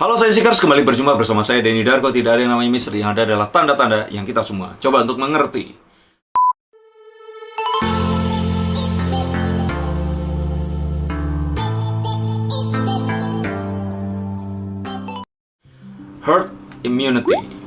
Halo, saya Sikars, kembali berjumpa bersama saya Denny Darko. Tidak ada yang namanya misteri, yang ada adalah tanda-tanda yang kita semua coba untuk mengerti. Herd immunity.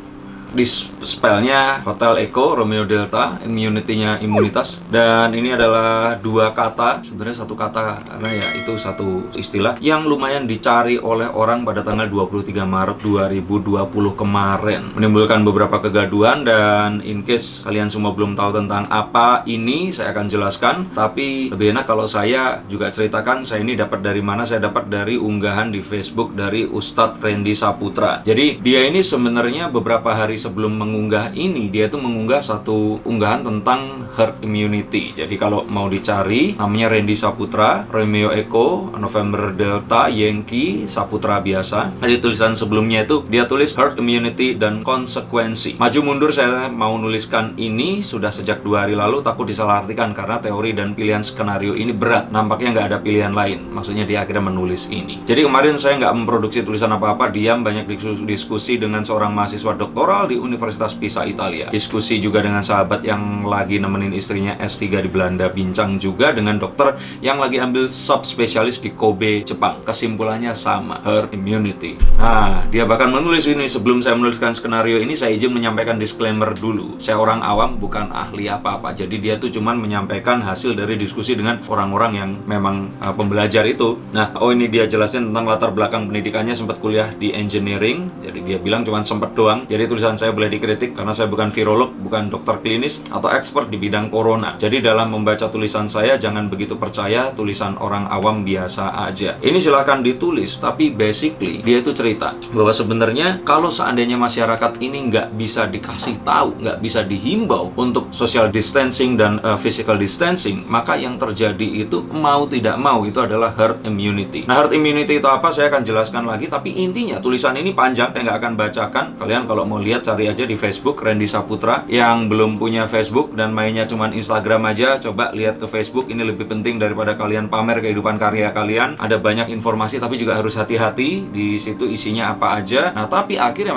Di spellnya Hotel Echo Romeo Delta, immunity-nya imunitas, dan ini adalah dua kata, sebenarnya satu kata karena ya itu satu istilah yang lumayan dicari oleh orang pada tanggal 23 Maret 2020 kemarin, menimbulkan beberapa kegaduhan. Dan in case kalian semua belum tahu tentang apa ini, saya akan jelaskan, tapi lebih enak kalau saya juga ceritakan saya ini dapat dari mana. Saya dapat dari unggahan di Facebook dari Ustadz Randy Saputra. Jadi dia ini sebenarnya beberapa hari sebelum mengunggah ini, dia tuh mengunggah satu unggahan tentang herd immunity. Jadi kalau mau dicari, namanya Randy Saputra, Romeo Echo, November Delta, Yankee, Saputra biasa. Di tulisan sebelumnya itu dia tulis herd immunity dan konsekuensi. Maju mundur saya mau nuliskan ini sudah sejak 2 hari lalu, takut disalahartikan karena teori dan pilihan skenario ini berat. Nampaknya nggak ada pilihan lain. Maksudnya dia akhirnya menulis ini. Jadi kemarin saya nggak memproduksi tulisan apa-apa, diam, banyak diskusi dengan seorang mahasiswa doktoral di Universitas Pisa, Italia. Diskusi juga dengan sahabat yang lagi nemenin istrinya S3 di Belanda. Bincang juga dengan dokter yang lagi ambil subspesialis di Kobe, Jepang. Kesimpulannya sama, herd immunity. Nah, dia bahkan menulis ini. Sebelum saya menuliskan skenario ini, saya izin menyampaikan disclaimer dulu. Saya orang awam, bukan ahli apa-apa. Jadi dia tuh cuman menyampaikan hasil dari diskusi dengan orang-orang yang memang pembelajar itu. Nah, ini dia jelasin tentang latar belakang pendidikannya, sempat kuliah di engineering. Jadi dia bilang cuman sempat doang. Jadi tulisan saya boleh dikritik karena saya bukan virolog, bukan dokter klinis atau expert di bidang corona. Jadi dalam membaca tulisan saya jangan begitu percaya tulisan orang awam biasa aja. Ini silahkan ditulis, tapi basically dia itu cerita bahwa sebenarnya kalau seandainya masyarakat ini nggak bisa dikasih tahu, nggak bisa dihimbau untuk social distancing dan physical distancing, maka yang terjadi itu mau tidak mau itu adalah herd immunity. Nah, herd immunity itu apa? Saya akan jelaskan lagi, tapi intinya tulisan ini panjang, saya nggak akan bacakan. Kalian kalau mau lihat cari aja di Facebook Randy Saputra. Yang belum punya Facebook dan mainnya cuman Instagram aja, coba lihat ke Facebook. Ini lebih penting daripada kalian pamer kehidupan karya kalian. Ada banyak informasi, tapi juga harus hati-hati di situ isinya apa aja. Nah, tapi akhirnya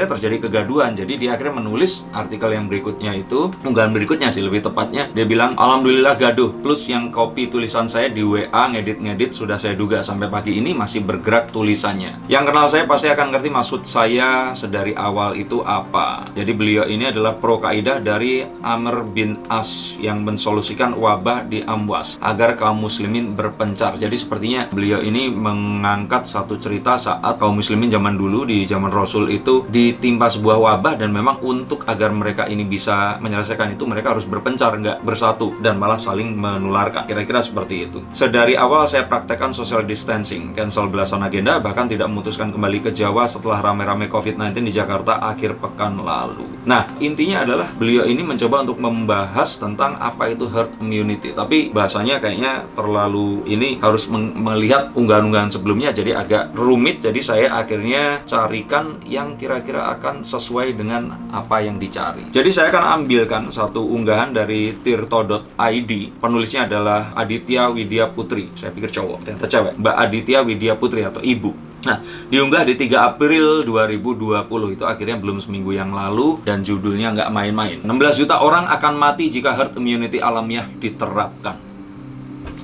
terjadi kegaduhan. Jadi dia akhirnya menulis artikel yang berikutnya itu, unggahan berikutnya sih lebih tepatnya. Dia bilang, alhamdulillah gaduh. Plus yang copy tulisan saya di WA ngedit sudah saya duga sampai pagi ini masih bergerak tulisannya. Yang kenal saya pasti akan ngerti maksud saya sedari awal itu apa. Jadi beliau ini adalah pro kaidah dari Amr bin As yang mensolusikan wabah di Amwas agar kaum muslimin berpencar. Jadi sepertinya beliau ini mengangkat satu cerita saat kaum muslimin zaman dulu, di zaman Rasul itu ditimpa sebuah wabah, dan memang untuk agar mereka ini bisa menyelesaikan itu, mereka harus berpencar, nggak bersatu dan malah saling menularkan. Kira-kira seperti itu. Sedari awal saya praktekkan social distancing, cancel belasan agenda, bahkan tidak memutuskan kembali ke Jawa setelah rame-rame COVID-19 di Jakarta akhir pekan lalu. Nah, intinya adalah beliau ini mencoba untuk membahas tentang apa itu herd immunity, tapi bahasanya kayaknya terlalu ini, harus melihat unggahan-unggahan sebelumnya, jadi agak rumit. Jadi saya akhirnya carikan yang kira-kira akan sesuai dengan apa yang dicari. Jadi saya akan ambilkan satu unggahan dari tirto.id. Penulisnya adalah Aditya Widya Putri. Saya pikir cowok, ternyata cewek. Mbak Aditya Widya Putri atau Ibu. Nah, diunggah di 3 April 2020, itu akhirnya belum seminggu yang lalu, dan judulnya nggak main-main. 16 juta orang akan mati jika herd immunity alamiah diterapkan.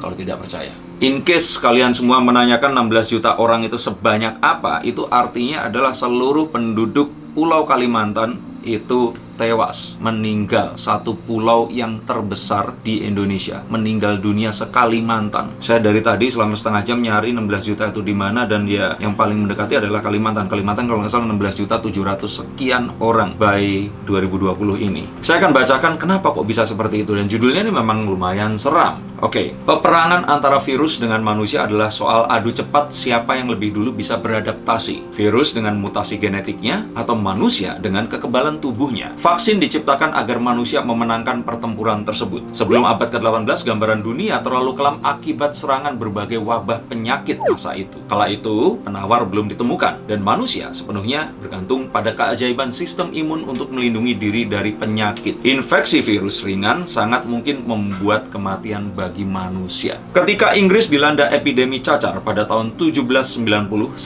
Kalau tidak percaya. In case kalian semua menanyakan 16 juta orang itu sebanyak apa, itu artinya adalah seluruh penduduk Pulau Kalimantan itu tewas, meninggal. Satu pulau yang terbesar di Indonesia, meninggal dunia se-Kalimantan. Saya dari tadi selama setengah jam nyari 16 juta itu di mana, dan ya yang paling mendekati adalah Kalimantan. Kalimantan kalau nggak salah 16 juta 700 sekian orang by 2020 ini. Saya akan bacakan kenapa kok bisa seperti itu, dan judulnya ini memang lumayan seram. Oke, peperangan antara virus dengan manusia adalah soal adu cepat siapa yang lebih dulu bisa beradaptasi. Virus dengan mutasi genetiknya atau manusia dengan kekebalan tubuhnya. Vaksin diciptakan agar manusia memenangkan pertempuran tersebut. Sebelum abad ke-18, gambaran dunia terlalu kelam akibat serangan berbagai wabah penyakit masa itu. Kala itu, penawar belum ditemukan, dan manusia sepenuhnya bergantung pada keajaiban sistem imun untuk melindungi diri dari penyakit. Infeksi virus ringan sangat mungkin membuat kematian bagi manusia. Ketika Inggris dilanda epidemi cacar pada tahun 1790,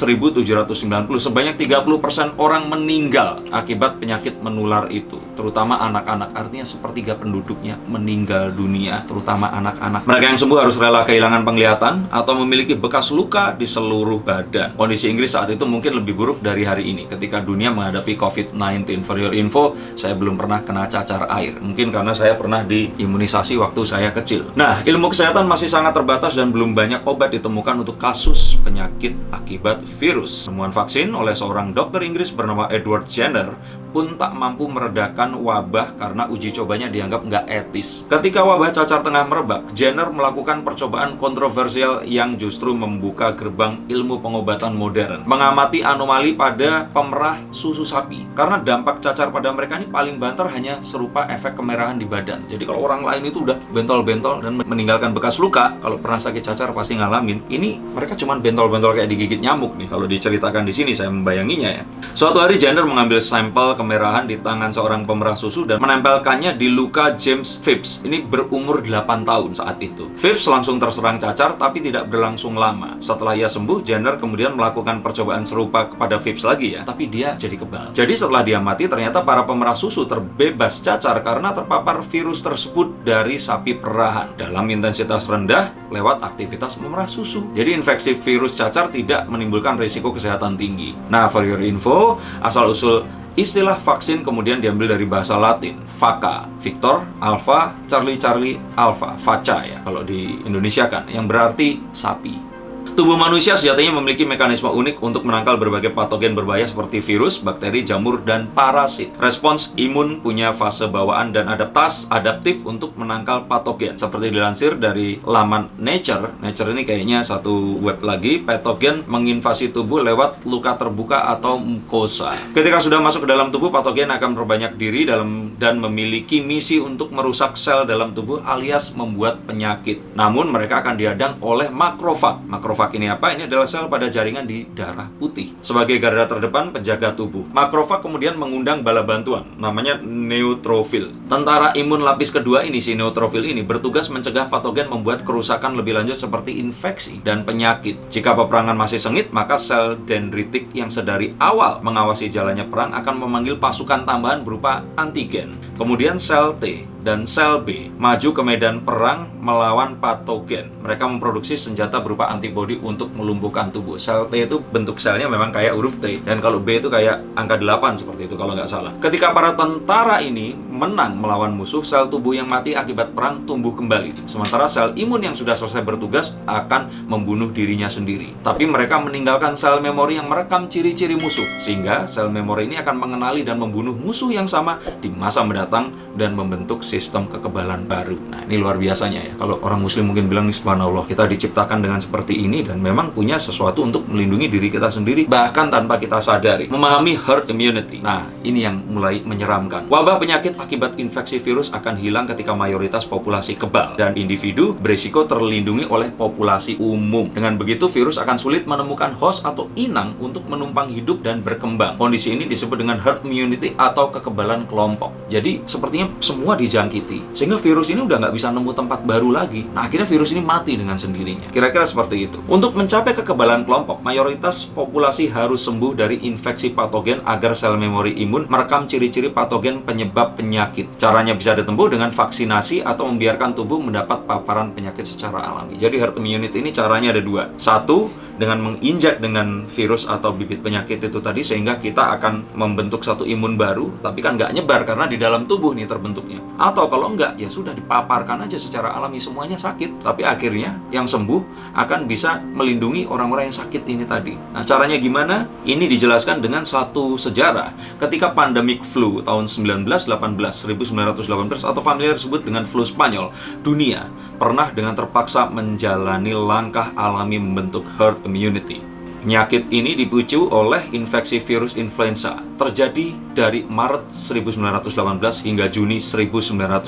sebanyak 30% orang meninggal akibat penyakit menular itu, terutama anak-anak. Artinya sepertiga penduduknya meninggal dunia, terutama anak-anak. Mereka yang sembuh harus rela kehilangan penglihatan atau memiliki bekas luka di seluruh badan. Kondisi Inggris saat itu mungkin lebih buruk dari hari ini ketika dunia menghadapi COVID-19. For your info, saya belum pernah kena cacar air. Mungkin karena saya pernah diimunisasi waktu saya kecil. Nah, ilmu kesehatan masih sangat terbatas dan belum banyak obat ditemukan untuk kasus penyakit akibat virus. Temuan vaksin oleh seorang dokter Inggris bernama Edward Jenner pun tak mampu meredakan wabah karena uji cobanya dianggap nggak etis. Ketika wabah cacar tengah merebak, Jenner melakukan percobaan kontroversial yang justru membuka gerbang ilmu pengobatan modern. Mengamati anomali pada pemerah susu sapi. Karena dampak cacar pada mereka ini paling banter hanya serupa efek kemerahan di badan. Jadi kalau orang lain itu udah bentol-bentol dan meninggalkan bekas luka, kalau pernah sakit cacar pasti ngalamin. Ini mereka cuma bentol-bentol kayak digigit nyamuk nih. Kalau diceritakan di sini saya membayanginya ya. Suatu hari Jenner mengambil sampel kemerahan di tangan seorang pemerah susu dan menempelkannya di luka James Phipps. Ini berumur 8 tahun saat itu. Phipps langsung terserang cacar tapi tidak berlangsung lama. Setelah ia sembuh, Jenner kemudian melakukan percobaan serupa kepada Phipps lagi ya, tapi dia jadi kebal. Jadi setelah dia mati, ternyata para pemerah susu terbebas cacar karena terpapar virus tersebut dari sapi perahan dalam intensitas rendah lewat aktivitas memerah susu. Jadi infeksi virus cacar tidak menimbulkan risiko kesehatan tinggi. Nah, for your info, asal-usul istilah vaksin kemudian diambil dari bahasa Latin, vacca, Victor, Alpha, Charlie, Alpha, vaca ya kalau di Indonesia kan, yang berarti sapi. Tubuh manusia sejatinya memiliki mekanisme unik untuk menangkal berbagai patogen berbahaya seperti virus, bakteri, jamur, dan parasit. Respons imun punya fase bawaan dan adaptif untuk menangkal patogen. Seperti dilansir dari laman Nature ini kayaknya satu web lagi, patogen menginvasi tubuh lewat luka terbuka atau mukosa. Ketika sudah masuk ke dalam tubuh, patogen akan berbanyak diri dan memiliki misi untuk merusak sel dalam tubuh alias membuat penyakit. Namun mereka akan dihadang oleh makrofag. Makrofag ini apa? Ini adalah sel pada jaringan di darah putih. Sebagai garda terdepan penjaga tubuh, makrofag kemudian mengundang bala bantuan, namanya neutrofil. Tentara imun lapis kedua ini, si neutrofil ini, bertugas mencegah patogen membuat kerusakan lebih lanjut seperti infeksi dan penyakit. Jika peperangan masih sengit, maka sel dendritik yang sedari awal mengawasi jalannya perang akan memanggil pasukan tambahan berupa antigen. Kemudian sel T dan sel B maju ke medan perang melawan patogen. Mereka memproduksi senjata berupa antibodi untuk melumpuhkan tubuh. Sel T itu bentuk selnya memang kayak huruf T, dan kalau B itu kayak angka 8 seperti itu kalau nggak salah. Ketika para tentara ini menang melawan musuh, sel tubuh yang mati akibat perang tumbuh kembali. Sementara sel imun yang sudah selesai bertugas akan membunuh dirinya sendiri. Tapi mereka meninggalkan sel memori yang merekam ciri-ciri musuh, sehingga sel memori ini akan mengenali dan membunuh musuh yang sama di masa mendatang dan membentuk sistem kekebalan baru. Nah, ini luar biasanya ya. Kalau orang muslim mungkin bilang, subhanallah, kita diciptakan dengan seperti ini dan memang punya sesuatu untuk melindungi diri kita sendiri bahkan tanpa kita sadari. Memahami herd immunity. Nah, ini yang mulai menyeramkan. Wabah penyakit akibat infeksi virus akan hilang ketika mayoritas populasi kebal dan individu berisiko terlindungi oleh populasi umum. Dengan begitu, virus akan sulit menemukan host atau inang untuk menumpang hidup dan berkembang. Kondisi ini disebut dengan herd immunity atau kekebalan kelompok. Jadi, sepertinya semua dijangkiti, sehingga virus ini udah nggak bisa nemu tempat baru lagi. Nah, akhirnya virus ini mati dengan sendirinya. Kira-kira seperti itu. Untuk mencapai kekebalan kelompok, mayoritas populasi harus sembuh dari infeksi patogen agar sel memori imun merekam ciri-ciri patogen penyebab penyakit. Caranya bisa ditempuh dengan vaksinasi atau membiarkan tubuh mendapat paparan penyakit secara alami. Jadi herd immunity ini caranya ada dua. Satu, dengan menginjak dengan virus atau bibit penyakit itu tadi, sehingga kita akan membentuk satu imun baru, tapi kan nggak nyebar karena di dalam tubuh nih terbentuknya. Atau kalau nggak, ya sudah dipaparkan aja secara alami, semuanya sakit, tapi akhirnya yang sembuh akan bisa melindungi orang-orang yang sakit ini tadi. Nah, caranya gimana? Ini dijelaskan dengan satu sejarah. Ketika pandemik flu tahun 1918 atau familiar disebut dengan flu Spanyol, dunia pernah dengan terpaksa menjalani langkah alami membentuk herd immunity. Penyakit ini dipicu oleh infeksi virus influenza. Terjadi dari Maret 1918 hingga Juni 1920,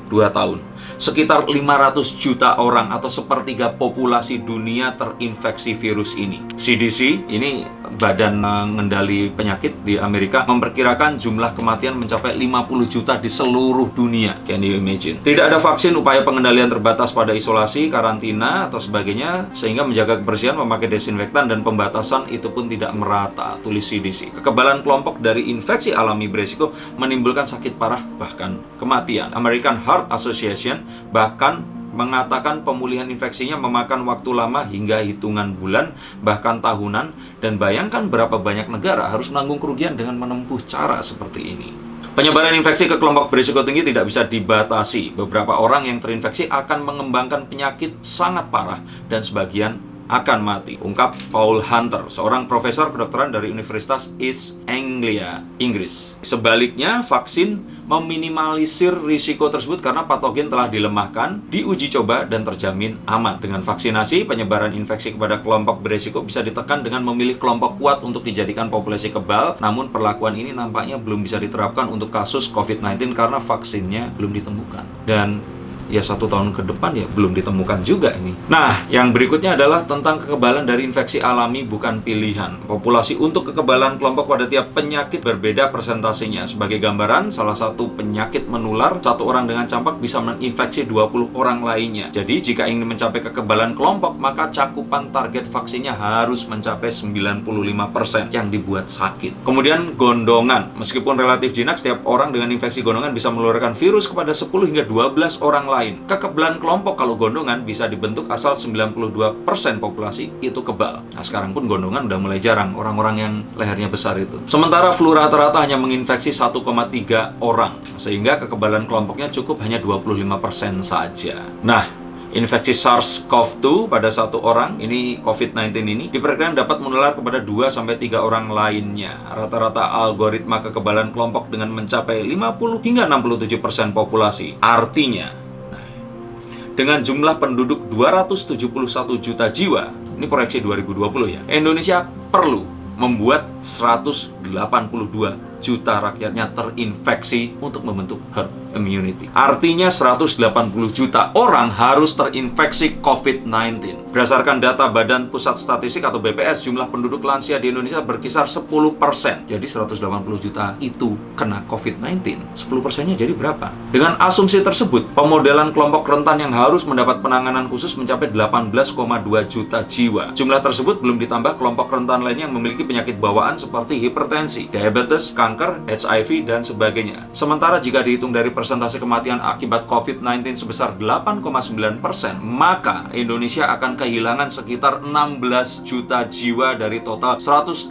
2 tahun. Sekitar 500 juta orang atau sepertiga populasi dunia terinfeksi virus ini. CDC, ini Badan Mengendali Penyakit di Amerika, memperkirakan jumlah kematian mencapai 50 juta di seluruh dunia. Can you imagine? Tidak ada vaksin, upaya pengendalian terbatas pada isolasi, karantina, atau sebagainya, sehingga menjaga kebersihan, memakai desinfektan, dan pembatasan itu pun tidak merata, tulis CDC. Kekebalan kelompok dari infeksi alami beresiko menimbulkan sakit parah, bahkan kematian. American Heart Association bahkan mengatakan pemulihan infeksinya memakan waktu lama hingga hitungan bulan, bahkan tahunan, dan bayangkan berapa banyak negara harus menanggung kerugian dengan menempuh cara seperti ini. Penyebaran infeksi ke kelompok berisiko tinggi tidak bisa dibatasi. Beberapa orang yang terinfeksi akan mengembangkan penyakit sangat parah dan sebagian akan mati, ungkap Paul Hunter, seorang profesor kedokteran dari Universitas East Anglia, Inggris. Sebaliknya, vaksin meminimalisir risiko tersebut karena patogen telah dilemahkan, diuji coba, dan terjamin aman. Dengan vaksinasi, penyebaran infeksi kepada kelompok berisiko bisa ditekan dengan memilih kelompok kuat untuk dijadikan populasi kebal. Namun perlakuan ini nampaknya belum bisa diterapkan untuk kasus COVID-19 karena vaksinnya belum ditemukan. Dan ya 1 tahun ke depan ya belum ditemukan juga ini. Nah, yang berikutnya adalah tentang kekebalan dari infeksi alami bukan pilihan. Populasi untuk kekebalan kelompok pada tiap penyakit berbeda persentasenya. Sebagai gambaran, salah satu penyakit menular, 1 orang dengan campak bisa menginfeksi 20 orang lainnya. Jadi, jika ingin mencapai kekebalan kelompok, maka cakupan target vaksinnya harus mencapai 95% yang dibuat sakit. Kemudian gondongan. Meskipun relatif jinak, setiap orang dengan infeksi gondongan bisa menularkan virus kepada 10 hingga 12 orang lain. Kekebalan kelompok kalau gondongan bisa dibentuk asal 92% populasi itu kebal. Nah, sekarang pun gondongan udah mulai jarang, orang-orang yang lehernya besar itu. Sementara flu rata-rata hanya menginfeksi 1,3 orang, sehingga kekebalan kelompoknya cukup hanya 25% saja. Nah, infeksi SARS-CoV-2 pada 1 orang, ini COVID-19 ini, diperkirakan dapat menular kepada 2-3 orang lainnya. Rata-rata algoritma kekebalan kelompok dengan mencapai 50 hingga 67% populasi. Artinya, dengan jumlah penduduk 271 juta jiwa, ini proyeksi 2020 ya, Indonesia perlu membuat 182 juta rakyatnya terinfeksi untuk membentuk herd immunity. Artinya 180 juta orang harus terinfeksi COVID-19. Berdasarkan data Badan Pusat Statistik atau BPS, jumlah penduduk lansia di Indonesia berkisar 10%. Jadi 180 juta itu kena COVID-19. 10%-nya jadi berapa? Dengan asumsi tersebut, pemodelan kelompok rentan yang harus mendapat penanganan khusus mencapai 18,2 juta jiwa. Jumlah tersebut belum ditambah kelompok rentan lainnya yang memiliki penyakit bawaan seperti hipertensi, diabetes, kanker, HIV, dan sebagainya. Sementara jika dihitung dari persentase kematian akibat COVID-19 sebesar 8,9%, maka Indonesia akan kehilangan sekitar 16 juta jiwa dari total 182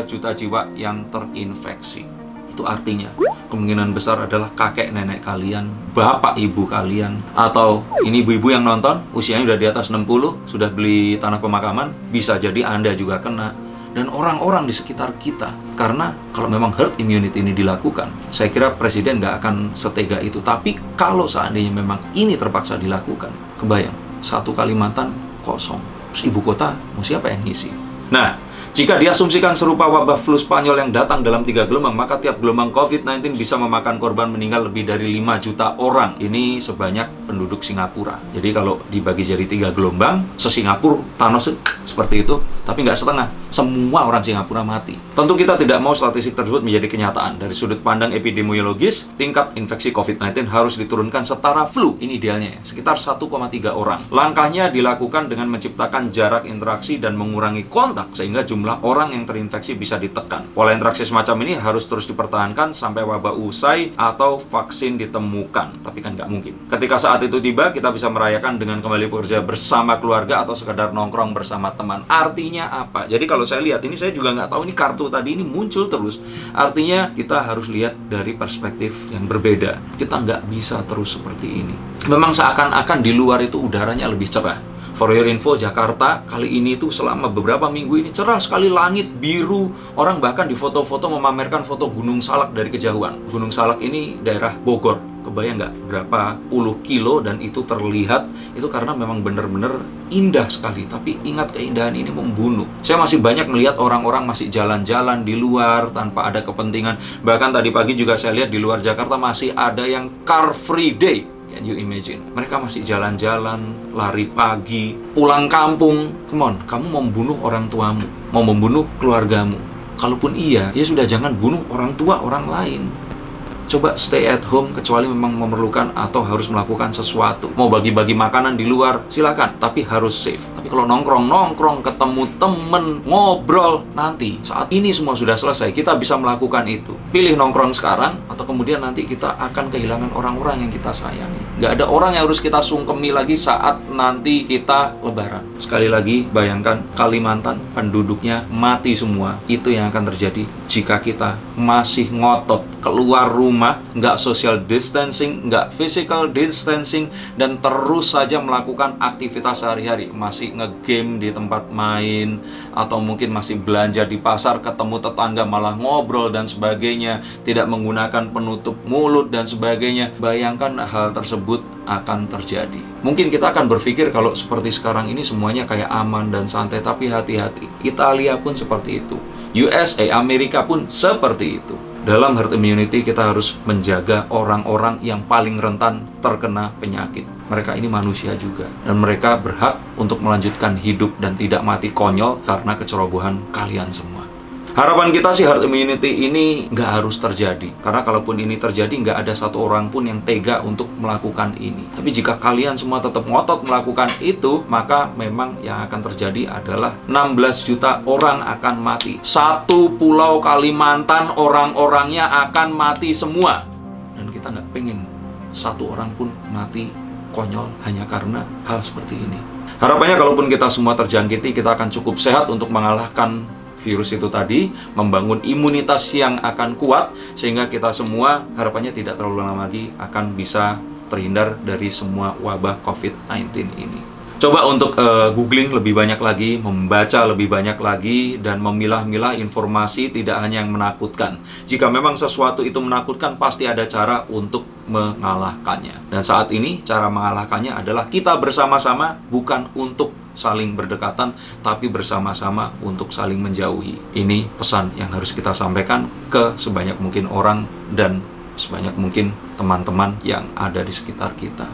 juta jiwa yang terinfeksi. Itu artinya kemungkinan besar adalah kakek nenek kalian, bapak ibu kalian, atau ini ibu-ibu yang nonton usianya udah di atas 60, sudah beli tanah pemakaman, bisa jadi Anda juga kena. Dan orang-orang di sekitar kita. Karena kalau memang herd immunity ini dilakukan, saya kira Presiden nggak akan setega itu. Tapi kalau seandainya memang ini terpaksa dilakukan, kebayang, 1 Kalimantan kosong. Terus ibu kota, mau siapa yang ngisi? Nah, jika diasumsikan serupa wabah flu Spanyol yang datang dalam 3 gelombang, maka tiap gelombang COVID-19 bisa memakan korban meninggal lebih dari 5 juta orang. Ini sebanyak penduduk Singapura. Jadi kalau dibagi jadi 3 gelombang, se-Singapura, Thanos seperti itu, tapi nggak setengah. Semua orang Singapura mati. Tentu kita tidak mau statistik tersebut menjadi kenyataan. Dari sudut pandang epidemiologis, tingkat infeksi COVID-19 harus diturunkan setara flu. Ini idealnya, sekitar 1,3 orang. Langkahnya dilakukan dengan menciptakan jarak interaksi dan mengurangi kontak, sehingga jumlah orang yang terinfeksi bisa ditekan. Pola interaksi semacam ini harus terus dipertahankan sampai wabah usai atau vaksin ditemukan. Tapi kan nggak mungkin. Ketika saat itu tiba, kita bisa merayakan dengan kembali bekerja bersama keluarga atau sekedar nongkrong bersama teman. Artinya apa? Jadi kalau saya lihat ini, saya juga nggak tahu ini kartu tadi ini muncul terus. Artinya kita harus lihat dari perspektif yang berbeda. Kita nggak bisa terus seperti ini. Memang seakan-akan di luar itu udaranya lebih cerah. For your info, Jakarta kali ini tuh selama beberapa minggu ini cerah sekali, langit biru. Orang bahkan di foto-foto memamerkan foto Gunung Salak dari kejauhan. Gunung Salak ini daerah Bogor, kebayang nggak berapa puluh kilo, dan itu terlihat, itu karena memang benar-benar indah sekali. Tapi ingat, keindahan ini membunuh. Saya masih banyak melihat orang-orang masih jalan-jalan di luar tanpa ada kepentingan. Bahkan tadi pagi juga saya lihat di luar Jakarta masih ada yang car free day. Can you imagine? Mereka masih jalan-jalan, lari pagi, pulang kampung. Come on, kamu mau membunuh orang tuamu, mau membunuh keluargamu. Kalaupun iya, ya sudah, jangan bunuh orang tua orang lain. Coba stay at home kecuali memang memerlukan atau harus melakukan sesuatu. Mau bagi-bagi makanan di luar, silakan, tapi harus safe. Tapi kalau nongkrong-nongkrong, ketemu temen, ngobrol, nanti saat ini semua sudah selesai, kita bisa melakukan itu. Pilih nongkrong sekarang, atau kemudian nanti kita akan kehilangan orang-orang yang kita sayangi. Nggak ada orang yang harus kita sungkemi lagi saat nanti kita lebaran. Sekali lagi, bayangkan Kalimantan penduduknya mati semua. Itu yang akan terjadi jika kita masih ngotot keluar rumah, nggak social distancing, nggak physical distancing, dan terus saja melakukan aktivitas sehari-hari. Masih ngegame di tempat main, atau mungkin masih belanja di pasar, ketemu tetangga malah ngobrol dan sebagainya, tidak menggunakan penutup mulut dan sebagainya. Bayangkan hal tersebut akan terjadi. Mungkin kita akan berpikir kalau seperti sekarang ini semuanya kayak aman dan santai, tapi hati-hati. Italia pun seperti itu. USA, Amerika pun seperti itu. Dalam herd immunity kita harus menjaga orang-orang yang paling rentan terkena penyakit. Mereka ini manusia juga, dan mereka berhak untuk melanjutkan hidup dan tidak mati konyol karena kecerobohan kalian semua. Harapan kita sih herd immunity ini nggak harus terjadi. Karena kalaupun ini terjadi, nggak ada satu orang pun yang tega untuk melakukan ini. Tapi jika kalian semua tetap ngotot melakukan itu, maka memang yang akan terjadi adalah 16 juta orang akan mati. Satu pulau Kalimantan orang-orangnya akan mati semua. Dan kita nggak pengen satu orang pun mati konyol hanya karena hal seperti ini. Harapannya kalaupun kita semua terjangkiti, kita akan cukup sehat untuk mengalahkan virus itu tadi, membangun imunitas yang akan kuat, sehingga kita semua harapannya tidak terlalu lama lagi akan bisa terhindar dari semua wabah COVID-19 ini. Coba untuk googling lebih banyak lagi, membaca lebih banyak lagi, dan memilah-milah informasi, tidak hanya yang menakutkan. Jika memang sesuatu itu menakutkan, pasti ada cara untuk mengalahkannya. Dan saat ini, cara mengalahkannya adalah kita bersama-sama, bukan untuk saling berdekatan, tapi bersama-sama untuk saling menjauhi. Ini pesan yang harus kita sampaikan ke sebanyak mungkin orang dan sebanyak mungkin teman-teman yang ada di sekitar kita.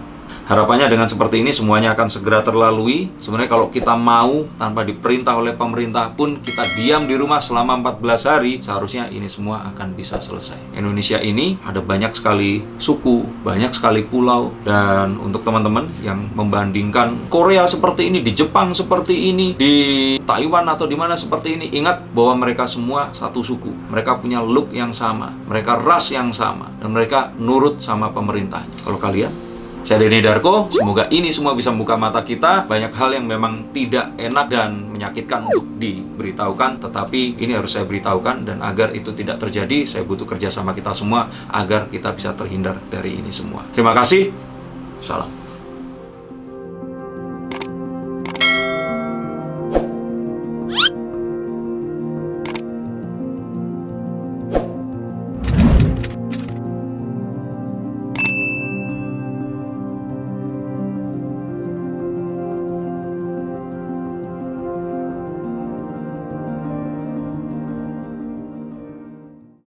Harapannya dengan seperti ini semuanya akan segera terlalui. Sebenarnya kalau kita mau tanpa diperintah oleh pemerintah pun, kita diam di rumah selama 14 hari, seharusnya ini semua akan bisa selesai. Indonesia ini ada banyak sekali suku, banyak sekali pulau, dan untuk teman-teman yang membandingkan Korea seperti ini, di Jepang seperti ini, di Taiwan atau di mana seperti ini, ingat bahwa mereka semua satu suku. Mereka punya look yang sama, mereka ras yang sama, dan mereka nurut sama pemerintahnya. Kalau kalian, saya Denny Darko, semoga ini semua bisa membuka mata kita. Banyak hal yang memang tidak enak dan menyakitkan untuk diberitahukan, tetapi ini harus saya beritahukan, dan agar itu tidak terjadi, saya butuh kerjasama kita semua agar kita bisa terhindar dari ini semua. Terima kasih, salam.